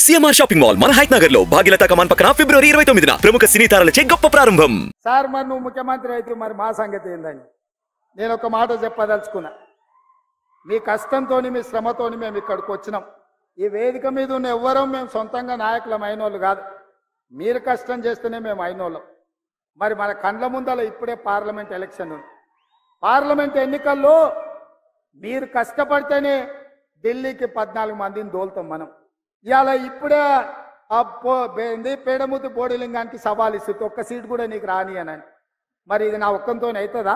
CMR shopping mall మన height Nagar లో భాగ్యలతా కమాన్ పక్కన ఫిబ్రవరి 29న ప్రముఖ సినీ తారలచే గొప్ప ప్రారంభం. సార్ మరి నువ్వు ముఖ్యమంత్రి అయితే మరి మా సంగతి ఏందని నేను ఒక మాట చెప్పదలుచుకున్నా. మీ కష్టంతోని మీ శ్రమతోని మేము ఇక్కడికి వచ్చినాం. ఈ వేదిక మీద ఉన్న ఎవ్వరూ మేము సొంతంగా నాయకులం అయినోళ్ళు కాదు. మీరు కష్టం చేస్తేనే మేము అయినోళ్ళం. మరి మన కండ్ల ముందల ఇప్పుడే పార్లమెంట్ ఎలక్షన్ ఉంది. పార్లమెంట్ ఎన్నికల్లో మీరు కష్టపడితేనే ఢిల్లీకి 14 మందిని దోలుతాం మనం. ఇవాళ ఇప్పుడే పేడముద్దు బోడిలింగానికి సవాల్ ఇస్తుంది, ఒక్క సీట్ కూడా నీకు రాని అని. మరి ఇది నా ఒక్కంతో అవుతుందా?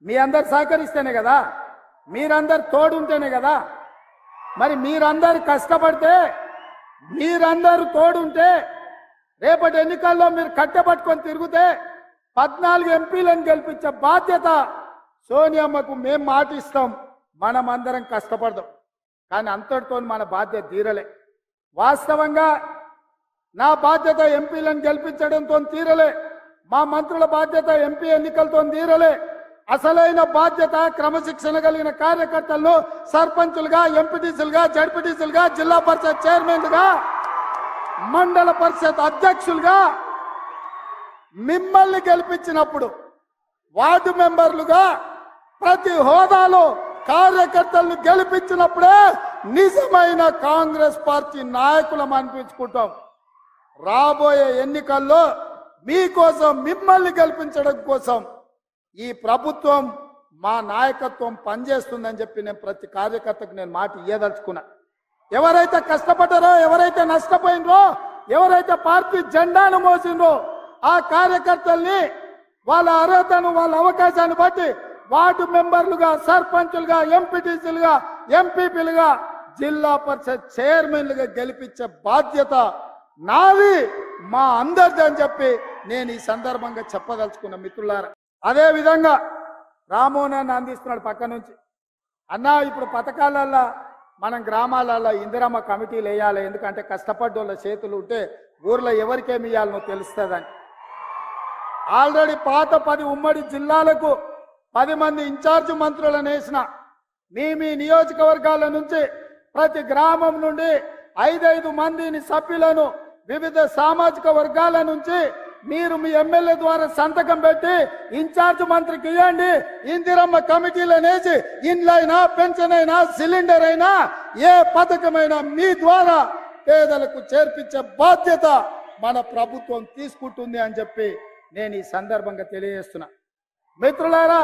మీ అందరు సహకరిస్తేనే కదా, మీరందరు తోడుంటేనే కదా. మరి మీరందరు కష్టపడితే, మీరందరూ తోడుంటే, రేపటి ఎన్నికల్లో మీరు కట్టెపట్టుకొని తిరిగితే 14 ఎంపీలను గెలిపించే బాధ్యత సోనియమ్మకు మేము మాటిస్తాం. మనం అందరం కష్టపడదాం. కానీ అంతటితో మన బాధ్యత తీరలే. వాస్తవంగా నా బాధ్యత ఎంపీలను గెలిపించడంతో తీరలే, మా మంత్రుల బాధ్యత ఎంపీ ఎన్నికలతో తీరలే. అసలైన బాధ్యత క్రమశిక్షణ కలిగిన కార్యకర్తలను సర్పంచులుగా, ఎంపీటీసీలుగా, జడ్పీటీసీలుగా, జిల్లా పరిషత్ చైర్మన్లుగా, మండల పరిషత్ అధ్యక్షులుగా మిమ్మల్ని గెలిపించినప్పుడు వార్డు మెంబర్లుగా ప్రతి హోదాలో కార్యకర్తలను గెలిపించినప్పుడే నిజమైన కాంగ్రెస్ పార్టీ నాయకులం అనిపించుకుంటాం. రాబోయే ఎన్నికల్లో మీకోసం, మిమ్మల్ని గెలిపించడం కోసం ఈ ప్రభుత్వం, మా నాయకత్వం పనిచేస్తుందని చెప్పి నేను ప్రతి కార్యకర్తకు నేను మాట ఇయ్యదలుచుకున్నా. ఎవరైతే కష్టపడ్డారో, ఎవరైతే నష్టపోయినరో, ఎవరైతే పార్టీ జెండాను మోసిండ్రో ఆ కార్యకర్తల్ని వాళ్ళ అర్హతను, వాళ్ళ అవకాశాన్ని బట్టి వార్డు మెంబర్లుగా, సర్పంచులుగా, ఎంపీటీసీలుగా, ఎంపీపీలుగా, జిల్లా పరిషత్ చైర్మన్లుగా గెలిపించే బాధ్యత నాది, మా అందరిది అని చెప్పి నేను ఈ సందర్భంగా చెప్పదలుచుకున్న మిత్రులారా. అదే విధంగా రామోనాన్ని అందిస్తున్నాడు పక్క నుంచి. అన్నా, ఇప్పుడు పథకాలల్లో మనం గ్రామాలలో ఇందిరమ్మ కమిటీలు వేయాలి, ఎందుకంటే కష్టపడ్డోళ్ళ చేతులు ఉంటే ఊర్లో ఎవరికేమి ఇవ్వాలనో తెలుస్తుందని. ఆల్రెడీ పాత 10 ఉమ్మడి జిల్లాలకు 10 మంది ఇన్ఛార్జ్ మంత్రులను వేసిన. మీ నియోజకవర్గాల నుంచి ప్రతి గ్రామం నుండి 5 మందిని సభ్యులను వివిధ సామాజిక వర్గాల నుంచి మీరు మీ ఎమ్మెల్యే ద్వారా సంతకం పెట్టి ఇన్ఛార్జ్ మంత్రికి ఇవ్వండి. ఇందిరమ్మ కమిటీలను వేసి ఇండ్లైనా, పెన్షన్ అయినా, సిలిండర్ అయినా, ఏ పథకమైనా మీ ద్వారా పేదలకు చేర్పించే బాధ్యత మన ప్రభుత్వం తీసుకుంటుంది అని చెప్పి నేను ఈ సందర్భంగా తెలియజేస్తున్నా. మిత్రులారా,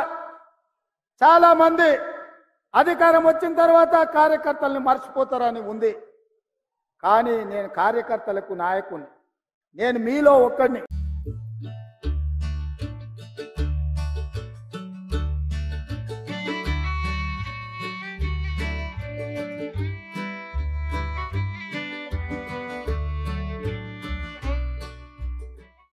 చాలా మంది అధికారం వచ్చిన తర్వాత కార్యకర్తల్ని మర్చిపోతారని ఉంది. కానీ నేను కార్యకర్తలకు నాయకుడిని, నేను మీలో ఒక్కడిని.